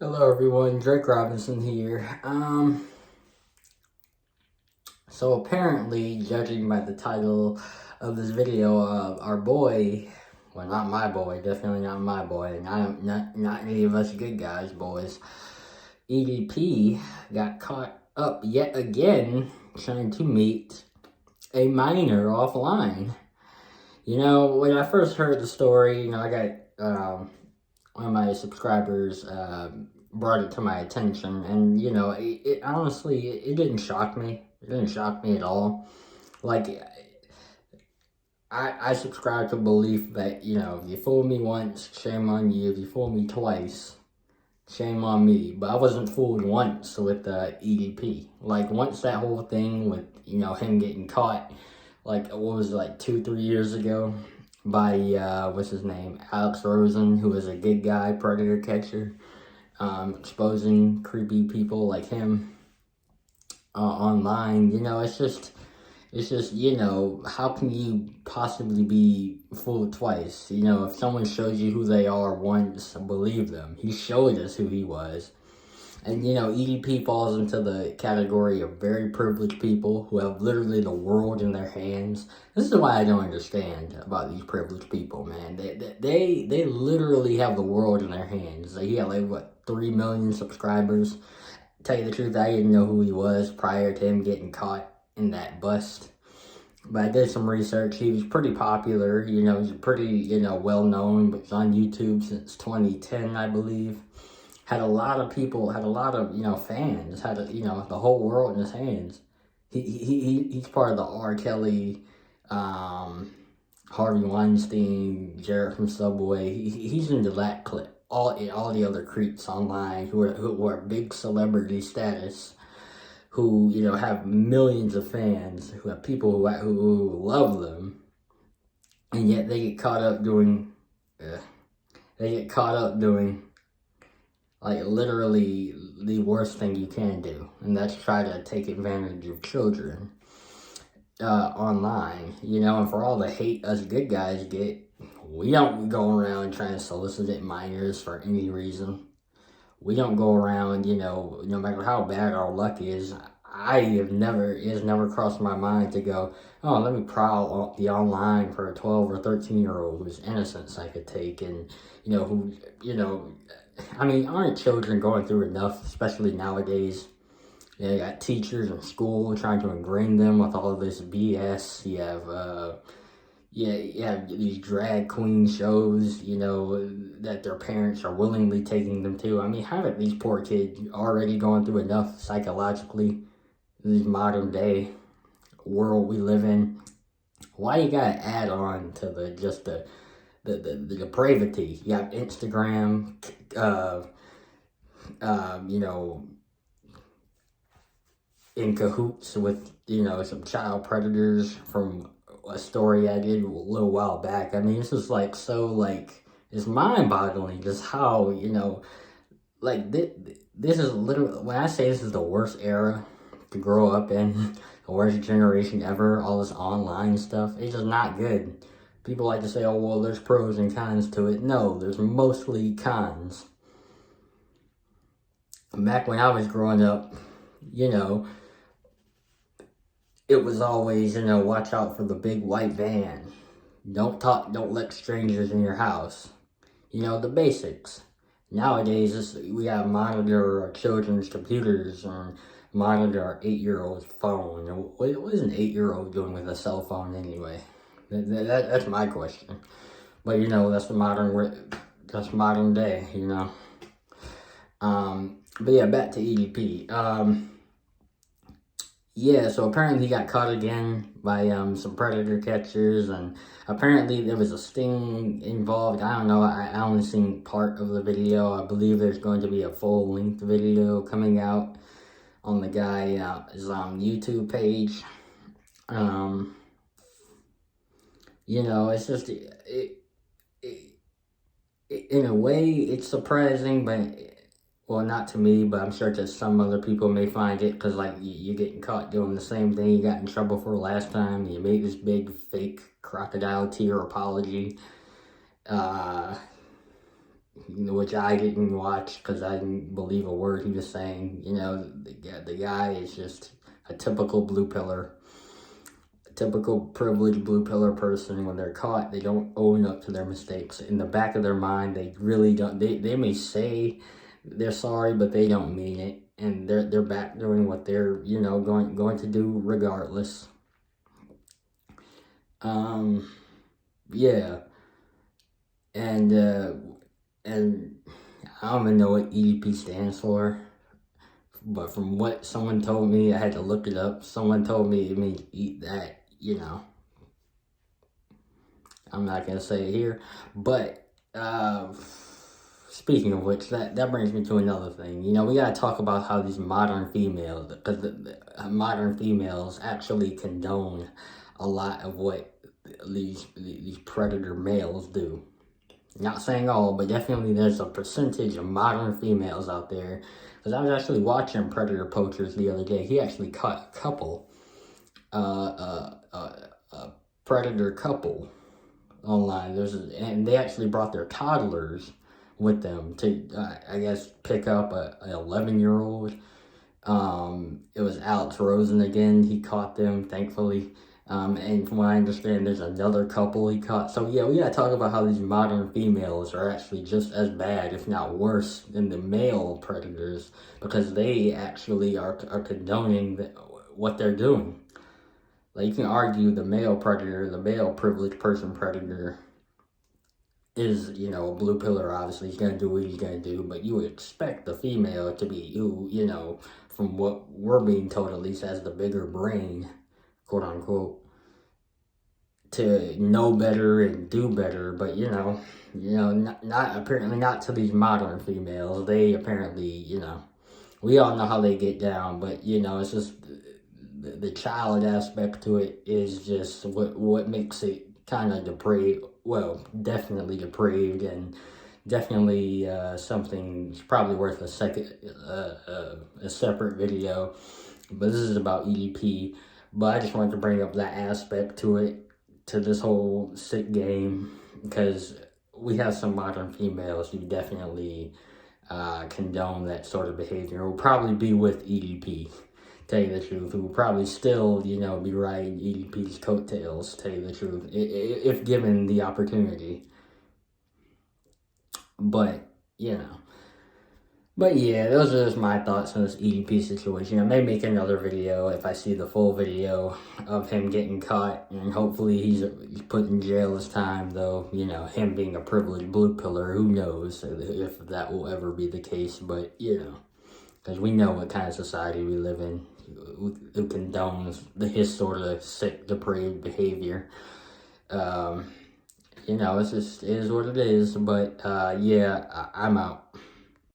Hello everyone, Drake Robinson here. So apparently, judging by the title of this video, our boy, well not my boy, definitely not my boy, not any of us good guys, boys, EDP got caught up yet again trying to meet a minor offline. When I first heard the story, I got, one of my subscribers brought it to my attention, and it honestly it didn't shock me. It didn't shock me at all. Like I subscribe to belief that if you fool me once, shame on you. If you fool me twice, shame on me. But I wasn't fooled once with the EDP. Like once that whole thing with him getting caught, like what was it, like 2-3 years ago, by what's his name, Alex Rosen, who is a good guy, predator catcher, exposing creepy people like him online. How can you possibly be fooled twice? If someone shows you who they are once, believe them. He showed us who he was. And EDP falls into the category of very privileged people who have literally the world in their hands. This is why I don't understand about these privileged people, man. They literally have the world in their hands. He had like what, 3 million subscribers. Tell you the truth, I didn't know who he was prior to him getting caught in that bust. But I did some research. He was pretty popular. He's pretty well known. But he's on YouTube since 2010, I believe. Had a lot of people, had a lot of fans, had the whole world in his hands. He's part of the R. Kelly, Harvey Weinstein, Jared from Subway. He's into that clip. All the other creeps online who are big celebrity status, who have millions of fans, who have people who love them, and yet they get caught up doing, like literally the worst thing you can do, and that's try to take advantage of children online. And for all the hate us good guys get, we don't go around trying to solicit minors for any reason. We don't go around, no matter how bad our luck is. It has never crossed my mind to go, oh, let me prowl the online for a 12 or 13-year-old whose innocence I could take, and aren't children going through enough, especially nowadays? You got teachers in school trying to ingrain them with all of this BS. You have these drag queen shows, that their parents are willingly taking them to. Haven't these poor kids already gone through enough psychologically in this modern day world we live in? Why you gotta add on to the depravity? You have Instagram, in cahoots with, some child predators from a story I did a little while back. This is it's mind-boggling just how, this is literally, when I say this is the worst era to grow up in, the worst generation ever, all this online stuff, it's just not good. People like to say, oh, well, there's pros and cons to it. No, there's mostly cons. Back when I was growing up, it was always, watch out for the big white van. Don't let strangers in your house. The basics. Nowadays, we have monitor our children's computers and monitor our 8-year-old's phone. What is an 8-year-old doing with a cell phone anyway? That's my question. But that's modern day. But yeah, back to EDP. Yeah, so apparently he got caught again by some predator catchers, and apparently there was a sting involved. I don't know, I only seen part of the video. I believe there's going to be a full-length video coming out on the guy's YouTube page. It's just, in a way, it's surprising, but, well, not to me, but I'm sure to some other people may find it, because, you're getting caught doing the same thing you got in trouble for last time. You made this big, fake crocodile tear apology. which I didn't watch because I didn't believe a word he was saying. You know, the guy is just a typical blue pillar, typical privileged blue pillar person. When they're caught, they don't own up to their mistakes. In the back of their mind, they really don't. They may say they're sorry, but they don't mean it, and they're back doing what they're, you know, going to do regardless. Yeah, and I don't even know what EDP stands for, but from what someone told me, I had to look it up. Someone told me it means eat that, you know. I'm not gonna say it here, but speaking of which, that brings me to another thing. You know, we gotta talk about how these modern females, because the modern females actually condone a lot of what these predator males do. Not saying all, but definitely there's a percentage of modern females out there. Because I was actually watching Predator Poachers the other day. He actually caught a couple, a predator couple online. And they actually brought their toddlers with them to, I guess, pick up an 11-year-old. It was Alex Rosen again. He caught them, thankfully. And from what I understand, there's another couple he caught. So yeah, we gotta talk about how these modern females are actually just as bad, if not worse, than the male predators, because they actually are condoning what they're doing. Like, you can argue the male predator, the male privileged person predator, is, you know, a blue pillar. Obviously, he's gonna do what he's gonna do, but you would expect the female to be, you know, from what we're being told, at least, as the bigger brain, quote unquote, to know better and do better. But you know, not apparently not to these modern females. They apparently, you know, we all know how they get down, but you know, it's just the child aspect to it is just what makes it kind of depraved. Well, definitely depraved, and definitely something probably worth a separate video. But this is about EDP. But I just wanted to bring up that aspect to it, to this whole sick game, because we have some modern females who definitely condone that sort of behavior. Will probably be with EDP, tell you the truth. Who will probably still, you know, be riding EDP's coattails, tell you the truth, if given the opportunity. But, you know. But yeah, those are just my thoughts on this EDP situation. I may make another video if I see the full video of him getting caught, and hopefully he's put in jail this time, though, you know, him being a privileged blue pillar, who knows if that will ever be the case. But, you know, because we know what kind of society we live in, who condones his sort of sick, depraved behavior. You know, it is what it is. But yeah, I'm out.